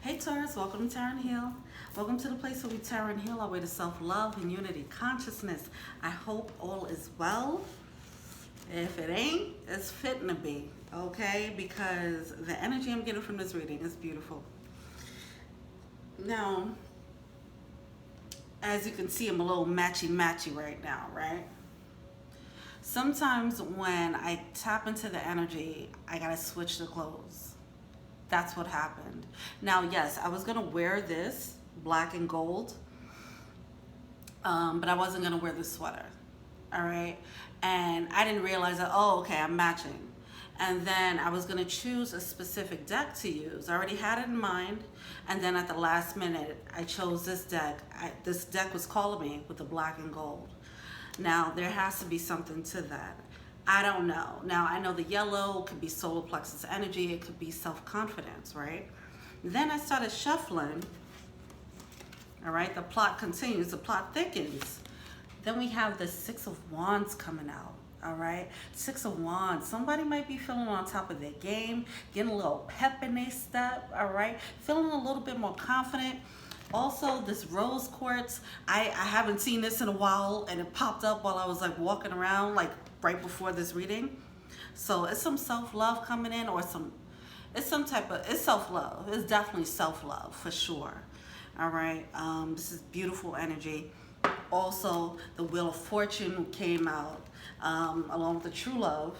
Hey Taurus, welcome to Terra and Heal. Welcome to the place where we Terra and Heal our way to self-love and unity consciousness. I hope all is well. If it ain't, it's fitting to be, okay? Because the energy I'm getting from this reading is beautiful. Now, as you can see, I'm a little matchy-matchy right now, right? Sometimes when I tap into the energy, I gotta switch the clothes. That's what happened. Now, yes, I was gonna wear this black and gold, but I wasn't gonna wear the sweater, all right? And I didn't realize that, oh, okay, I'm matching. And then I was gonna choose a specific deck to use. I already had it in mind, and then at the last minute, I chose this deck. This deck was calling me with the black and gold. Now, there has to be something to that. I don't know. Now, I know the yellow could be solar plexus energy. It could be self-confidence, right? Then I started shuffling. All right, the plot continues. The plot thickens. Then we have the Six of Wands coming out. All right, Six of Wands. Somebody might be feeling on top of their game, getting a little pep in their step. All right, feeling a little bit more confident. Also, this rose quartz, I haven't seen this in a while, and it popped up while I was like walking around, like right before this reading. So it's some self-love coming in, or it's self-love. It's definitely self-love for sure. All right, this is beautiful energy. Also, the Wheel of Fortune came out along with the True Love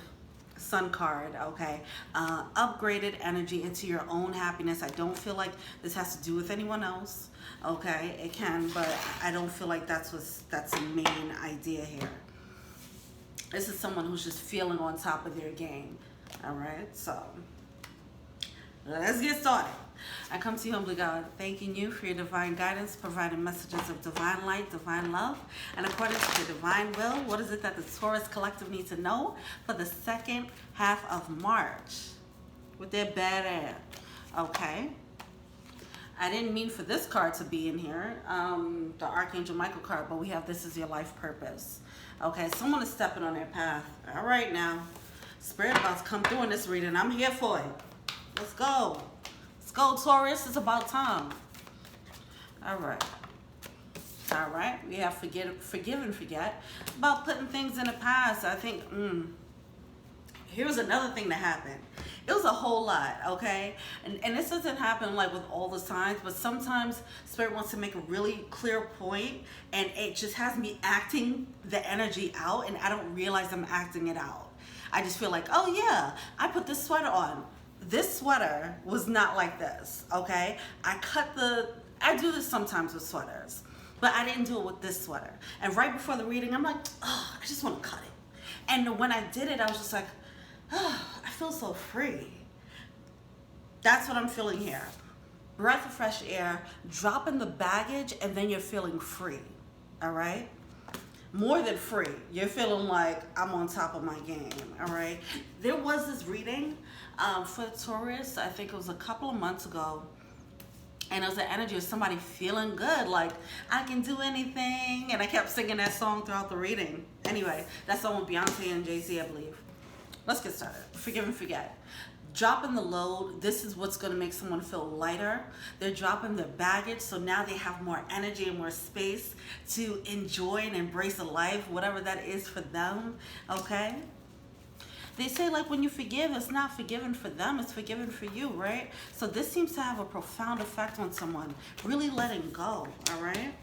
Sun card, okay? Upgraded energy into your own happiness. I don't feel like this has to do with anyone else, okay? It can, but I don't feel like that's the main idea here. This is someone who's just feeling on top of their game, all right? So let's get started. I come to you humbly, God, thanking you for your divine guidance, providing messages of divine light, divine love, and according to your divine will, what is it that the Taurus collective needs to know for the second half of March with their bad air? Okay. I didn't mean for this card to be in here, the Archangel Michael card, but we have this is your life purpose. Okay, someone is stepping on their path. All right now. Spirit about to come through in this reading. I'm here for it. Let's go. Go Taurus, it's about time. All right, we have forgive and forget about putting things in the past. I think here's another thing that happened. It was a whole lot, okay? And this doesn't happen like with all the signs, but sometimes Spirit wants to make a really clear point, and it just has me acting the energy out, and I don't realize I'm acting it out. I just feel like, oh yeah, I put this sweater on. This sweater was not like this, okay? I do this sometimes with sweaters, but I didn't do it with this sweater. And right before the reading, I'm like, oh, I just want to cut it. And when I did it, I was just like, oh, I feel so free. That's what I'm feeling here. Breath of fresh air, dropping the baggage, and then you're feeling free, all right? More than free. You're feeling like I'm on top of my game, all right? There was this reading for Taurus, I think it was a couple of months ago, and it was the energy of somebody feeling good, like I can do anything, and I kept singing that song throughout the reading. Anyway, that's the one with Beyonce and Jay-Z, I believe. Let's get started. Forgive and forget. Dropping the load, this is what's going to make someone feel lighter. They're dropping their baggage, so now they have more energy and more space to enjoy and embrace a life, whatever that is for them, okay? They say like when you forgive, it's not forgiven for them, it's forgiven for you, right? So this seems to have a profound effect on someone, really letting go, all right?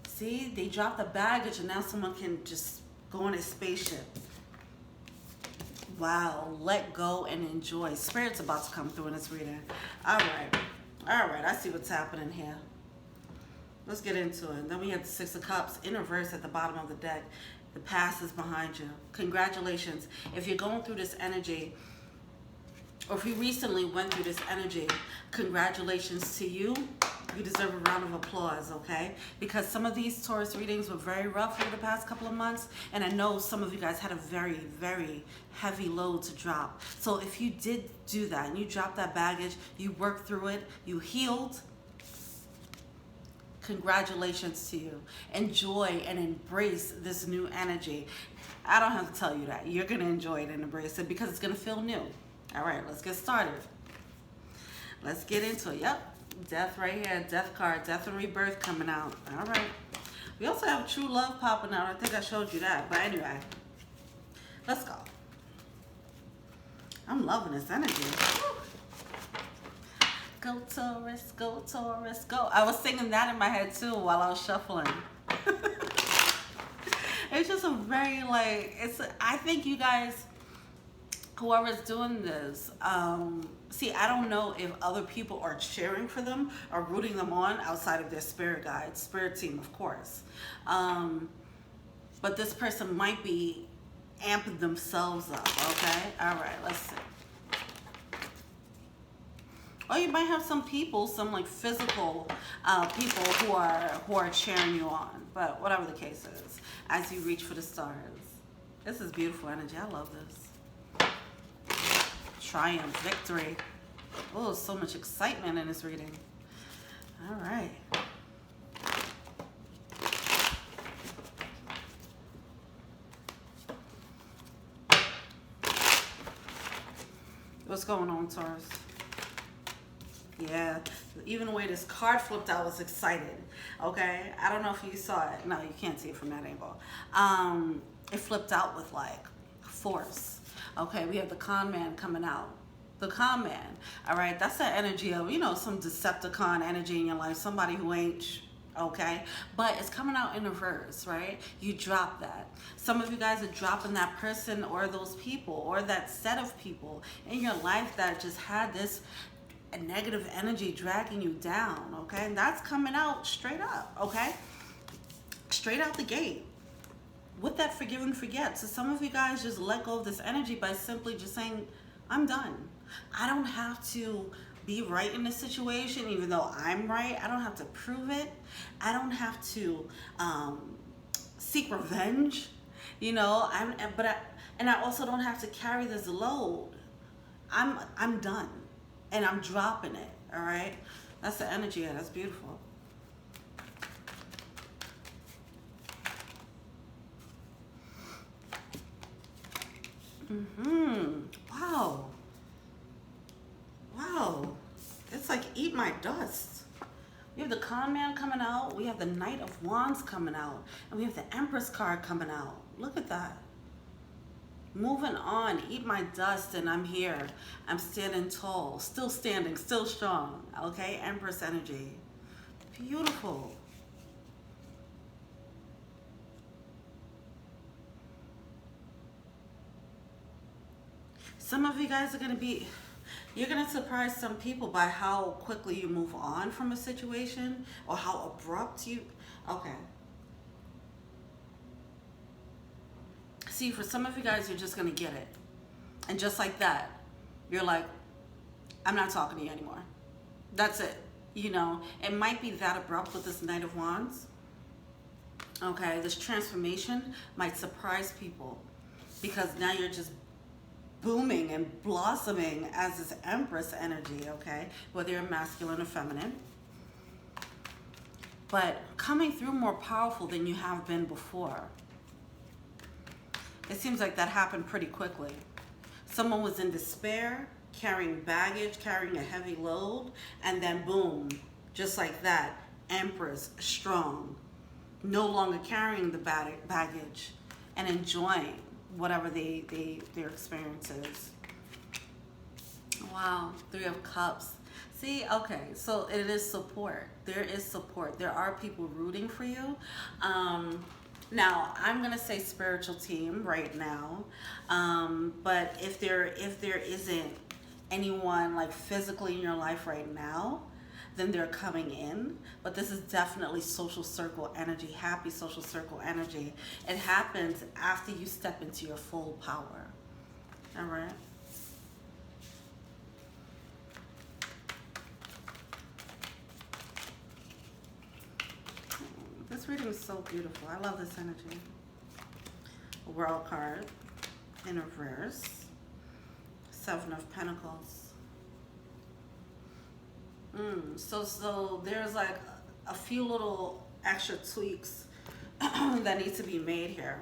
See, they dropped the baggage and now someone can just go on a spaceship. Wow, let go and enjoy. Spirit's about to come through in this reading. All right, I see what's happening here. Let's get into it. Then we have the Six of Cups in reverse at the bottom of the deck. The past is behind you. Congratulations. If you're going through this energy, or if you recently went through this energy, congratulations to you. You deserve a round of applause, okay? Because some of these Taurus readings were very rough over the past couple of months, and I know some of you guys had a very, very heavy load to drop. So if you did do that, and you dropped that baggage, you worked through it, you healed, congratulations to you. Enjoy and embrace this new energy. I don't have to tell you that. You're going to enjoy it and embrace it because it's going to feel new. All right, let's get started. Let's get into it. Yep. Death right here. Death card. Death and rebirth coming out. All right. We also have true love popping out. I think I showed you that. But anyway, let's go. I'm loving this energy. Woo. Go Taurus, go Taurus, go. I was singing that in my head too while I was shuffling. It's just a very like, I think you guys, whoever's doing this, see, I don't know if other people are cheering for them or rooting them on outside of their spirit guides, spirit team, of course. But this person might be amping themselves up, okay? All right, let's see. Or you might have some people, some like physical people who are cheering you on. But whatever the case is, as you reach for the stars. This is beautiful energy. I love this. Triumph, victory. Oh, so much excitement in this reading. All right. What's going on, Taurus? Yeah, even the way this card flipped, I was excited. Okay, I don't know if you saw it. No, you can't see it from that angle. It flipped out with like force. Okay, we have the con man coming out. The con man, all right, that's that energy of, you know, some Decepticon energy in your life, somebody who ain't, okay, but it's coming out in reverse, right? You drop that. Some of you guys are dropping that person or those people or that set of people in your life that just had this negative energy dragging you down, okay? And that's coming out straight up, okay? Straight out the gate. With that forgive and forget. So some of you guys just let go of this energy by simply just saying, I'm done. I don't have to be right in this situation, even though I'm right. I don't have to prove it. I don't have to seek revenge, you know. I also don't have to carry this load. I'm done, and I'm dropping it. All right, that's the energy. Yeah, that's beautiful. Wow. Wow. It's like eat my dust. We have the con man coming out. We have the Knight of Wands coming out. And we have the Empress card coming out. Look at that. Moving on. Eat my dust and I'm here. I'm standing tall. Still standing. Still strong. Okay? Empress energy. Beautiful. Some of you guys are going to be... You're going to surprise some people by how quickly you move on from a situation or how abrupt you... Okay. See, for some of you guys, you're just going to get it. And just like that, you're like, I'm not talking to you anymore. That's it. You know, it might be that abrupt with this Knight of Wands. Okay, this transformation might surprise people because now you're just booming and blossoming as this Empress energy, okay? Whether you're masculine or feminine. But coming through more powerful than you have been before. It seems like that happened pretty quickly. Someone was in despair, carrying baggage, carrying a heavy load, and then boom, just like that, Empress, strong, no longer carrying the baggage and enjoying whatever their experience is. Wow, 3 of Cups. See, okay, so it is support. There is support. There are people rooting for you. Now, I'm gonna say spiritual team right now, but if there isn't anyone like physically in your life right now, then they're coming in. But this is definitely social circle energy, happy social circle energy. It happens after you step into your full power. All right. This reading is so beautiful. I love this energy. A World card in reverse. 7 of Pentacles. So there's like a few little extra tweaks that need to be made here.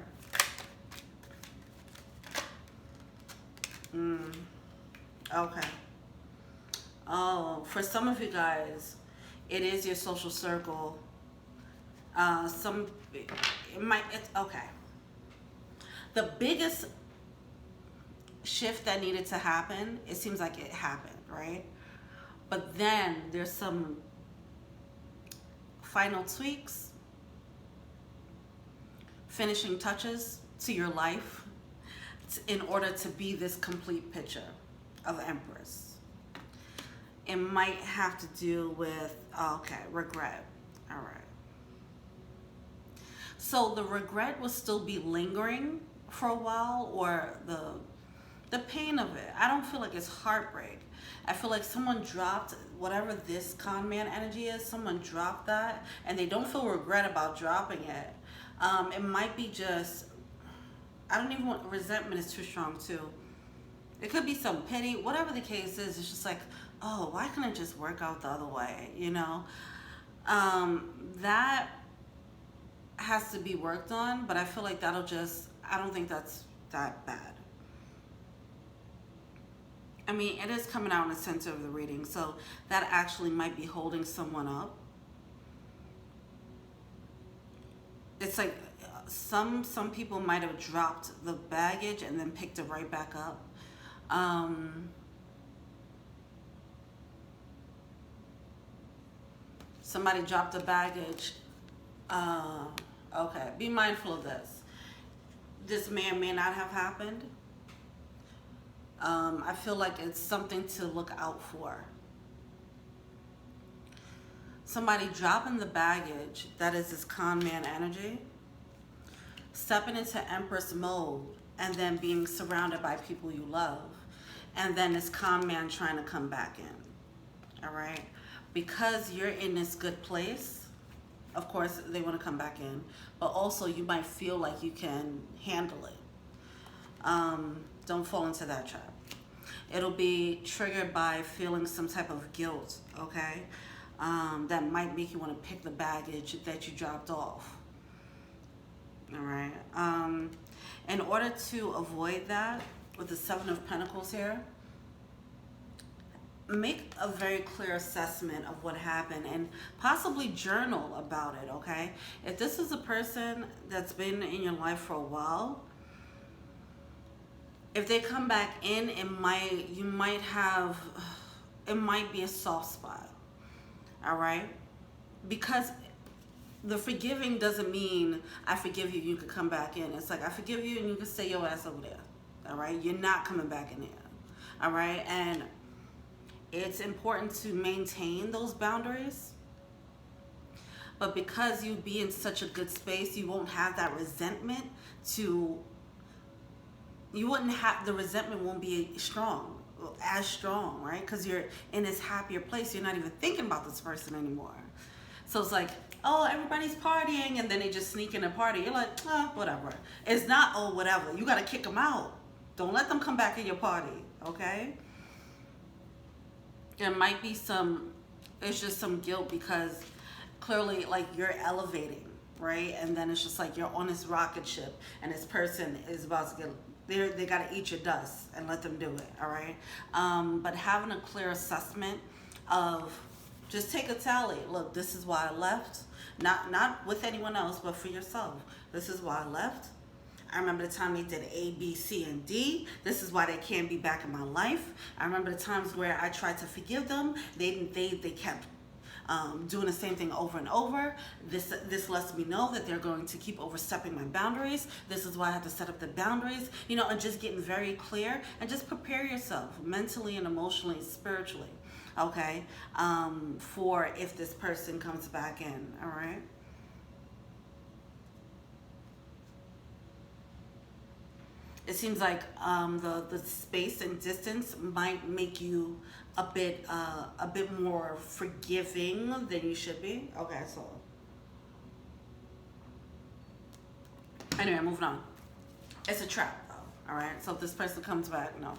Okay. Oh, for some of you guys, it is your social circle. Some, it might, it's okay. The biggest shift that needed to happen, it seems like it happened, right? But then there's some final tweaks, finishing touches to your life in order to be this complete picture of Empress. It might have to do with, okay, regret. All right. So the regret will still be lingering for a while, or the pain of it. I don't feel like it's heartbreak. I feel like someone dropped whatever this con man energy is, someone dropped that, and they don't feel regret about dropping it. It might be just, I don't even want, resentment is too strong too. It could be some pity, whatever the case is, it's just like, oh, why can't it just work out the other way, you know? That has to be worked on, but I feel like that'll just, I don't think that's that bad. I mean, it is coming out in the center of the reading, so that actually might be holding someone up. It's like some people might have dropped the baggage and then picked it right back up. Somebody dropped the baggage. Okay, be mindful of this. This may or may not have happened. I feel like it's something to look out for. Somebody dropping the baggage, that is this con man energy, stepping into Empress mode, and then being surrounded by people you love, and then this con man trying to come back in. All right? Because you're in this good place, of course they want to come back in, but also you might feel like you can handle it. Don't fall into that trap. It'll be triggered by feeling some type of guilt, okay? That might make you want to pick the baggage that you dropped off. All right. In order to avoid that, with the Seven of Pentacles here, make a very clear assessment of what happened and possibly journal about it, okay? If this is a person that's been in your life for a while, if they come back in, it might be a soft spot, all right? Because the forgiving doesn't mean I forgive you, you can come back in. It's like I forgive you and you can stay your ass over there, all right? You're not coming back in here, all right? And it's important to maintain those boundaries, but because you be in such a good space, you won't have that resentment the resentment won't be as strong, right? Because you're in this happier place. You're not even thinking about this person anymore. So it's like, oh, everybody's partying, and then they just sneak in a party. You're like, oh, whatever. It's not, oh, whatever. You got to kick them out. Don't let them come back in your party, okay? There might be it's just some guilt because clearly, like, you're elevating, right? And then it's just like you're on this rocket ship, and this person is about to get... They got to eat your dust and let them do it, all right? But having a clear assessment of, just take a tally. Look, this is why I left. Not with anyone else, but for yourself. This is why I left. I remember the time they did A, B, C, and D. This is why they can't be back in my life. I remember the times where I tried to forgive them. They kept doing the same thing over and over. This lets me know that they're going to keep overstepping my boundaries. This is why I have to set up the boundaries, you know, and just getting very clear and just prepare yourself mentally and emotionally and spiritually, okay, for if this person comes back in, all right? It seems like the space and distance might make you a bit more forgiving than you should be. Okay, so anyway, moving on. It's a trap, though. All right. So if this person comes back, no,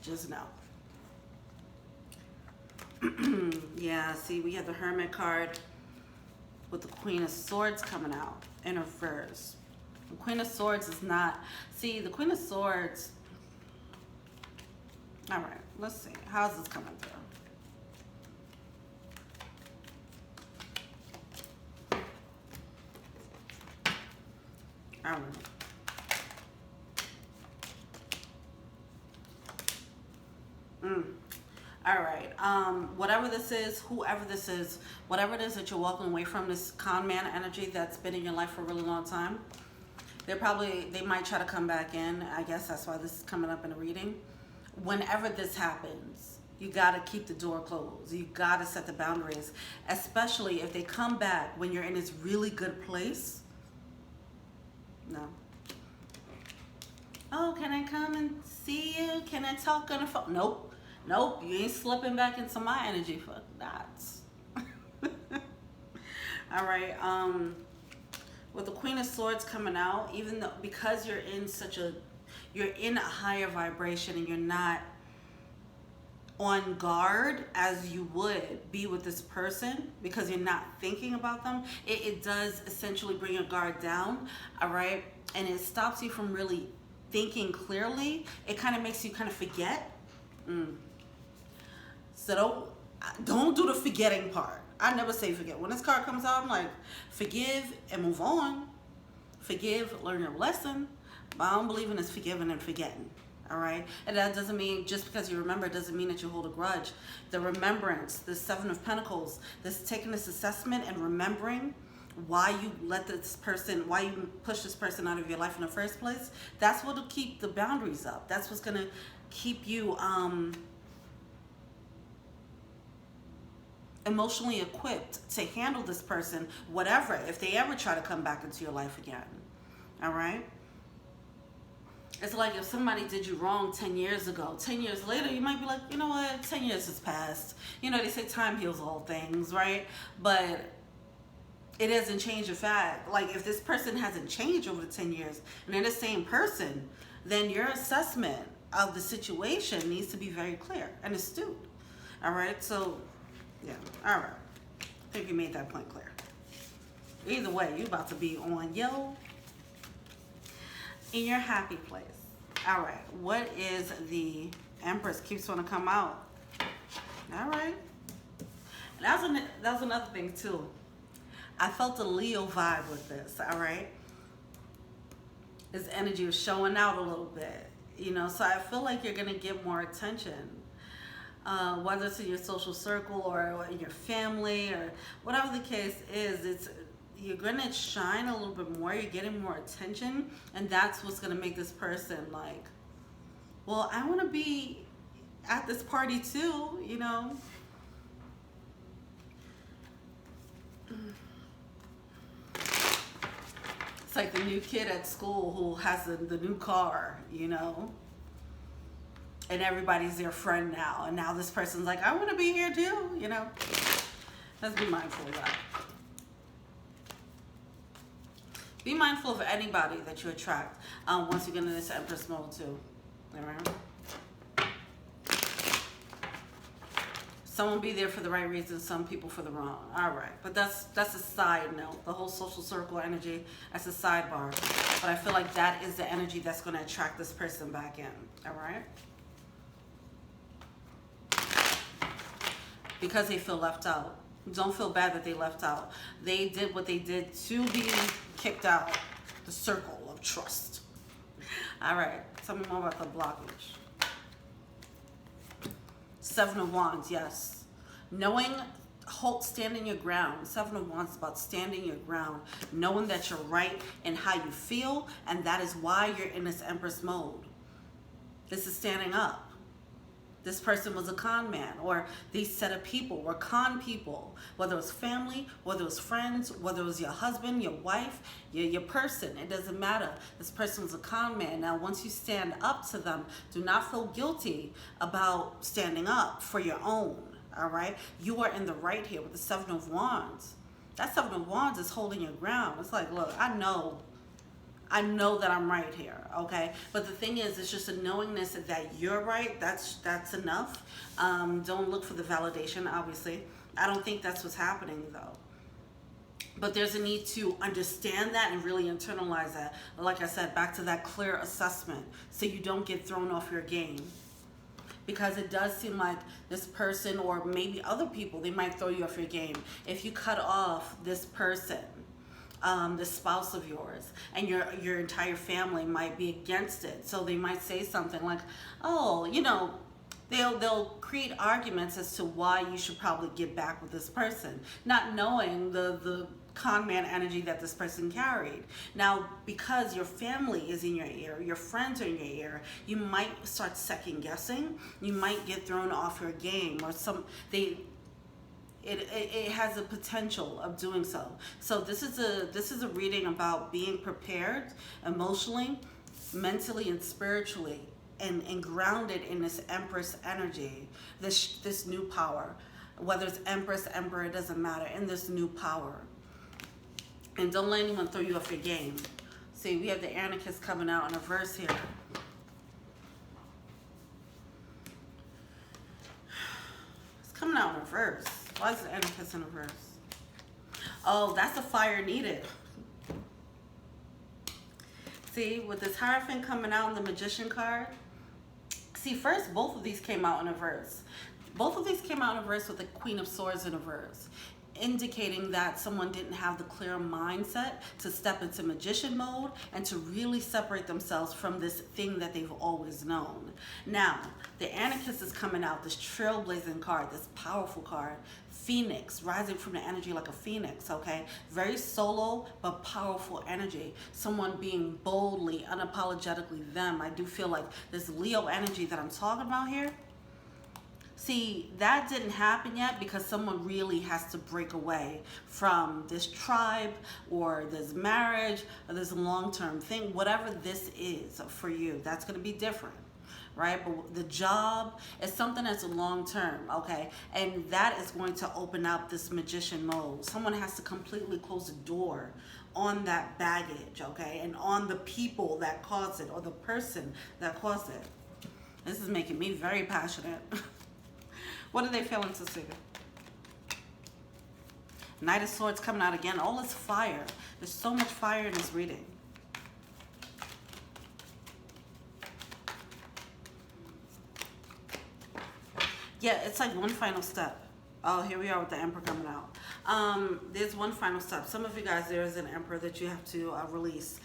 just no. Yeah. See, we have the Hermit card with the Queen of Swords coming out in reverse. The Queen of Swords is not... See, the Queen of Swords... All right. Let's see. How's this coming through? I don't know. All right. Whatever this is, whoever this is, whatever it is that you're walking away from, this con man energy that's been in your life for a really long time, they might try to come back in. I guess that's why this is coming up in a reading. Whenever this happens, you got to keep the door closed. You got to set the boundaries, especially if they come back when you're in this really good place. No. Oh, can I come and see you? Can I talk on the phone? Nope. Nope. You ain't slipping back into my energy. Fuck that. All right. With the Queen of Swords coming out, even though, because you're in a higher vibration and you're not on guard as you would be with this person because you're not thinking about them, it does essentially bring your guard down. All right. And it stops you from really thinking clearly. It kind of makes you kind of forget. So don't do the forgetting part. I never say forget. When this card comes out, I'm like, forgive and move on. Forgive, learn your lesson. But I don't believe in this forgiving and forgetting. All right? And that doesn't mean, just because you remember, doesn't mean that you hold a grudge. The remembrance, the Seven of Pentacles, this taking this assessment and remembering why you why you push this person out of your life in the first place, that's what'll keep the boundaries up. That's what's going to keep you emotionally equipped to handle this person, whatever, if they ever try to come back into your life again. All right? It's like if somebody did you wrong 10 years ago, 10 years later, you might be like, you know what, 10 years has passed. You know, they say time heals all things, right? But it doesn't change the fact. Like, if this person hasn't changed over the 10 years and they're the same person, then your assessment of the situation needs to be very clear and astute. All right? So, yeah. All right. I think you made that point clear. Either way, you're about to be on in your happy place. All right. What is the Empress keeps want to come out? All right. And that was another thing too. I felt a Leo vibe with this. All right. His energy was showing out a little bit, you know. So I feel like you're gonna get more attention. Whether it's in your social circle or in your family or whatever the case is, you're going to shine a little bit more. You're getting more attention, and that's what's going to make this person like, well, I want to be at this party too, you know. It's like the new kid at school who has the new car, you know. And everybody's their friend now. And now this person's like, I want to be here too, you know. Let's be mindful of that. Be mindful of anybody that you attract once you get into this Empress mode too. Right? Some will be there for the right reasons, some people for the wrong. All right, but that's a side note. The whole social circle energy, that's a sidebar. But I feel like that is the energy that's going to attract this person back in. All right? Because they feel left out. Don't feel bad that they left out. They did what they did to be kicked out. The circle of trust. All right. Tell me more about the blockage. Seven of Wands, yes. Standing your ground. Seven of Wands is about standing your ground. Knowing that you're right in how you feel. And that is why you're in this Empress mode. This is standing up. This person was a con man, or these set of people were con people, whether it was family, whether it was friends, whether it was your husband, your wife, your person, it doesn't matter. This person was a con man. Now, once you stand up to them, do not feel guilty about standing up for your own, all right? You are in the right here with the Seven of Wands. That Seven of Wands is holding your ground. It's like, look, I know that I'm right here, okay? But the thing is, it's just a knowingness that you're right. That's enough. Don't look for the validation, obviously. I don't think that's what's happening, though. But there's a need to understand that and really internalize that. Like I said, back to that clear assessment so you don't get thrown off your game. because it does seem like this person, or maybe other people, they might throw you off your game if you cut off this person, the spouse of yours, and your entire family might be against it. So they might say something like, oh, you know, they'll create arguments as to why you should probably get back with this person, not knowing the con man energy that this person carried. Now, because your family is in your ear, your friends are in your ear, you might start second guessing. You might get thrown off your game, or it has a potential of doing so. So this is a reading about being prepared emotionally, mentally, and spiritually, and grounded in this Empress energy, this new power. Whether it's Empress, Emperor, it doesn't matter, in this new power. And don't let anyone throw you off your game. See, we have the Anarchist coming out in a verse here. It's coming out in a verse. Why is the Anarchist in a verse? Oh, that's the fire needed. See, with this Hierophant coming out in the Magician card. See, first, both of these came out in a verse. Both of these came out in a verse with the Queen of Swords in a verse, indicating that someone didn't have the clear mindset to step into magician mode and to really separate themselves from this thing that they've always known. Now, the Anarchist is coming out, this trailblazing card, this powerful card, Phoenix, rising from the energy like a phoenix, okay? Very solo, but powerful energy. Someone being boldly, unapologetically them. I do feel like this Leo energy that I'm talking about here, see, that didn't happen yet because someone really has to break away from this tribe or this marriage or this long-term thing. Whatever this is for you, that's going to be different, right? But the job is something that's long-term, okay? And that is going to open up this magician mode. Someone has to completely close the door on that baggage, okay? And on the people that caused it, or the person that caused it. This is making me very passionate. What are they failing to see? Knight of Swords coming out again. All this fire. There's so much fire in this reading. Yeah, it's like one final step. Oh, here we are with the Emperor coming out. There's one final step. Some of you guys, there is an Emperor that you have to release.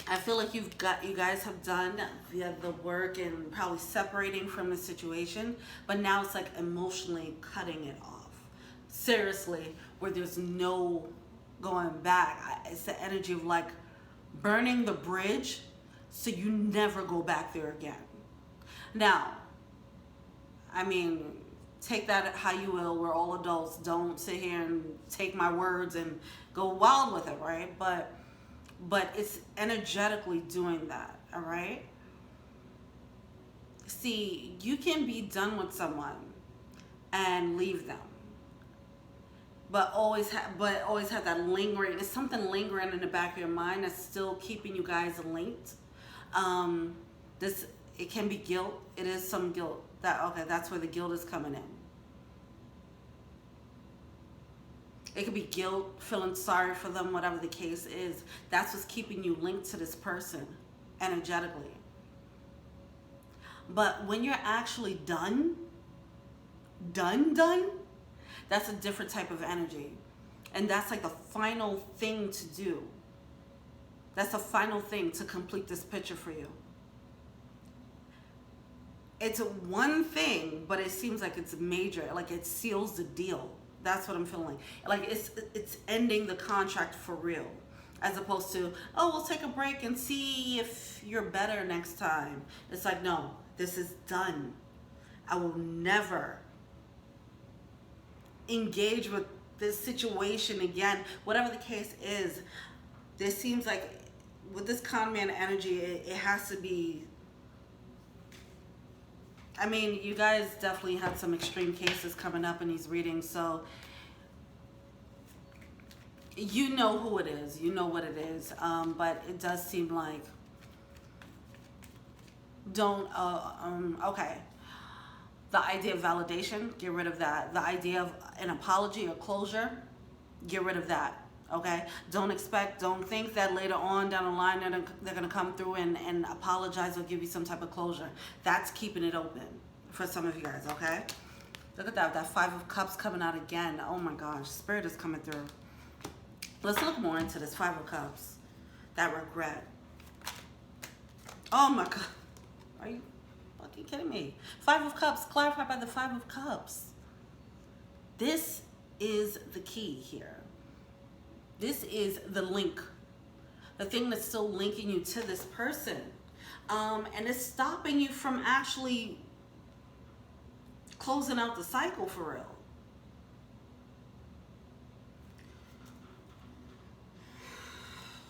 I feel like you guys have done the work and probably separating from the situation, but now it's like emotionally cutting it off. Seriously, where there's no going back. It's the energy of like burning the bridge so you never go back there again. Now, I mean, take that how you will. We're all adults. Don't sit here and take my words and go wild with it, right? But it's energetically doing that, all right? See, you can be done with someone and leave them, but always have that lingering. There's something lingering in the back of your mind that's still keeping you guys linked. It can be guilt. It is some guilt. That's where the guilt is coming in. It could be guilt, feeling sorry for them, whatever the case is. That's what's keeping you linked to this person energetically. But when you're actually done, that's a different type of energy. And that's like the final thing to do. That's the final thing to complete this picture for you. It's one thing, but it seems like it's major, like it seals the deal. That's what I'm feeling. Like it's ending the contract for real. As opposed to, oh, we'll take a break and see if you're better next time. It's like, no, this is done. I will never engage with this situation again. Whatever the case is, there seems like with this con man energy, it has to be. I mean, you guys definitely had some extreme cases coming up in these readings, so you know who it is, you know what it is, but it does seem like okay. The idea of validation, get rid of that. The idea of an apology or closure, get rid of that, Okay? Don't think that later on down the line they're going to come through and apologize or give you some type of closure. That's keeping it open for some of you guys, okay? Look at that 5 of Cups coming out again. Oh my gosh, Spirit is coming through. Let's look more into this 5 of Cups. That regret. Oh my God. Are you fucking kidding me? 5 of Cups, clarified by the 5 of Cups. This is the key here. This is the link. The thing that's still linking you to this person. And it's stopping you from actually closing out the cycle for real.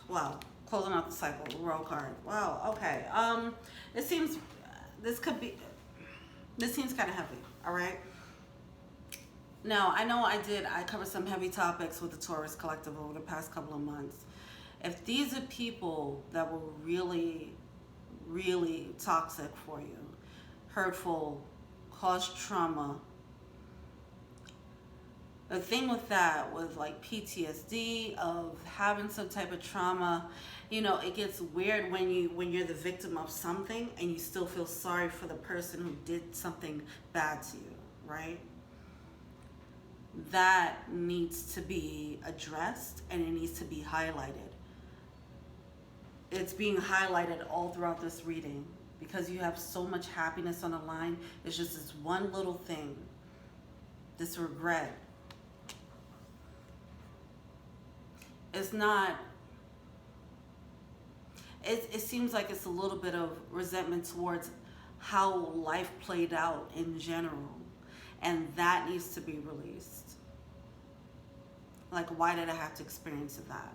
Wow. Closing out the cycle. Roll card. Wow. Okay. It seems this seems kind of heavy. All right. Now, I know I covered some heavy topics with the Taurus Collective over the past couple of months. If these are people that were really, really toxic for you, hurtful, caused trauma, the thing with that was like PTSD of having some type of trauma, you know, it gets weird when you're the victim of something and you still feel sorry for the person who did something bad to you, right? That needs to be addressed and it needs to be highlighted. It's being highlighted all throughout this reading because you have so much happiness on the line. It's just this one little thing, this regret. It's not, it seems like it's a little bit of resentment towards how life played out in general. And that needs to be released. Like, why did I have to experience that?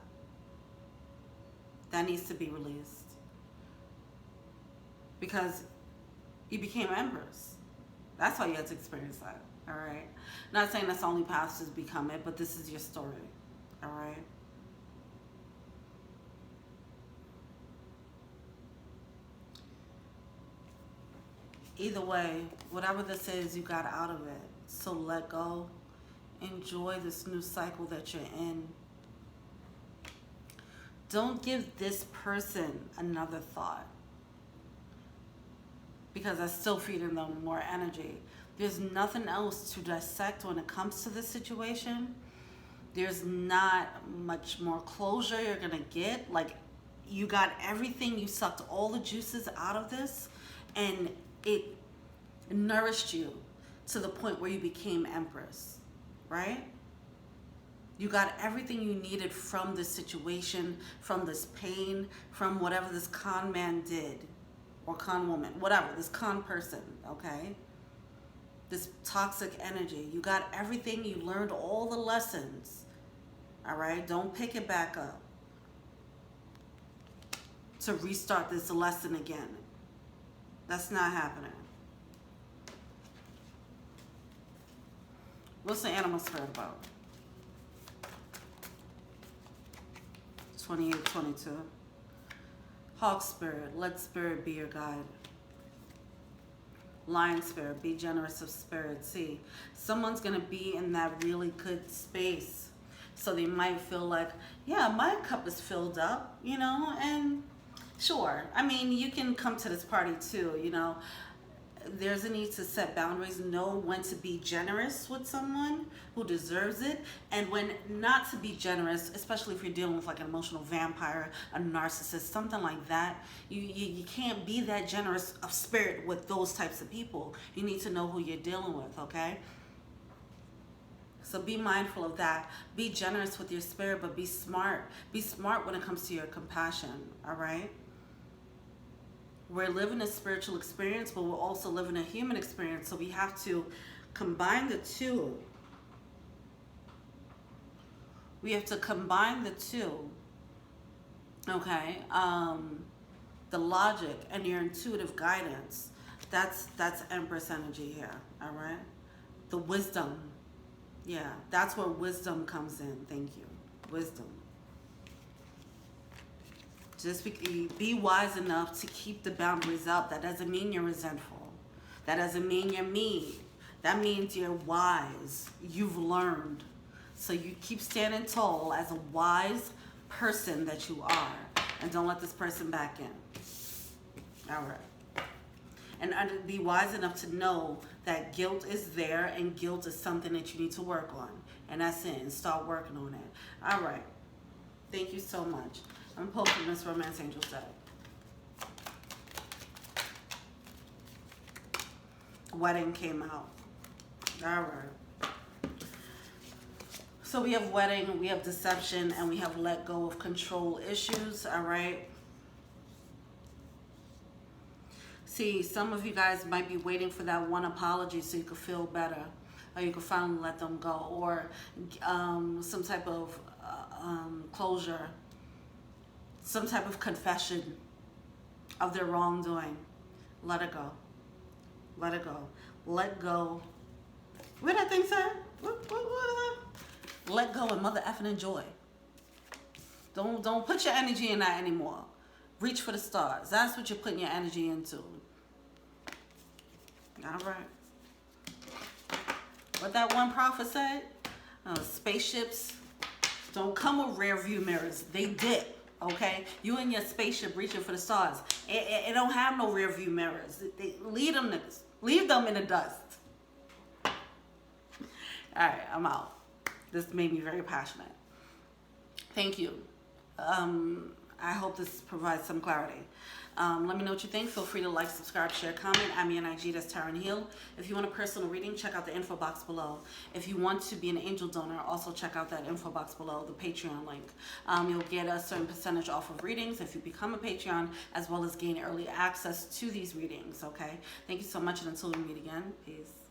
That needs to be released. Because you became Empress. That's why you had to experience that. All right? Not saying that's the only path to become it, but this is your story. All right? Either way, whatever this is, you got out of it. So let go. Enjoy this new cycle that you're in. Don't give this person another thought, because that's still feeding them more energy. There's nothing else to dissect when it comes to this situation. There's not much more closure you're gonna get. Like, you got everything. You sucked all the juices out of this, and it nourished you to the point where you became Empress, right? You got everything you needed from this situation, from this pain, from whatever this con man did, or con woman, whatever, this con person, okay? This toxic energy. You got everything. You learned all the lessons, all right? Don't pick it back up to restart this lesson again. That's not happening. What's the animal spirit about? 28-22. Hawk spirit, let spirit be your guide. Lion spirit, be generous of spirit. See, someone's going to be in that really good space. So they might feel like, yeah, my cup is filled up, you know, and sure. I mean, you can come to this party too, you know. There's a need to set boundaries, know when to be generous with someone who deserves it, and when not to be generous, especially if you're dealing with like an emotional vampire, a narcissist, something like that. You can't be that generous of spirit with those types of people. You need to know who you're dealing with, okay? So be mindful of that. Be generous with your spirit, but be smart. Be smart when it comes to your compassion, all right? We're living a spiritual experience, but we're also living a human experience. So we have to combine the two. We have to combine the two. Okay? The logic and your intuitive guidance. That's Empress energy here. All right? The wisdom. Yeah, that's where wisdom comes in. Thank you. Wisdom. Just be wise enough to keep the boundaries up. That doesn't mean you're resentful. That doesn't mean you're mean. That means you're wise. You've learned. So you keep standing tall as a wise person that you are, and don't let this person back in. All right. And be wise enough to know that guilt is there, and guilt is something that you need to work on. And that's it. And start working on it. All right. Thank you so much. I'm posting this Romance Angel deck. Wedding came out. All right. So we have wedding, we have deception, and we have let go of control issues. All right. See, some of you guys might be waiting for that one apology so you could feel better, or you could finally let them go, or some type of closure, some type of confession of their wrongdoing. Let it go. Let it go. Let go. What did that thing say? What? Let go and mother effing enjoy. Don't put your energy in that anymore. Reach for the stars. That's what you're putting your energy into. All right. What that one prophet said? Spaceships don't come with rear view mirrors. They dip. Okay? You and your spaceship reaching for the stars. It don't have no rear view mirrors. Leave them niggas. Leave them in the dust. All right, I'm out. This made me very passionate. Thank you. I hope this provides some clarity. Let me know what you think. Feel free to like, subscribe, share, comment. I'm me on IG, that's Tara and Heal. If you want a personal reading, check out the info box below. If you want to be an angel donor, also check out that info box below, the Patreon link. You'll get a certain percentage off of readings if you become a Patreon, as well as gain early access to these readings, okay? Thank you so much, and until we meet again, peace.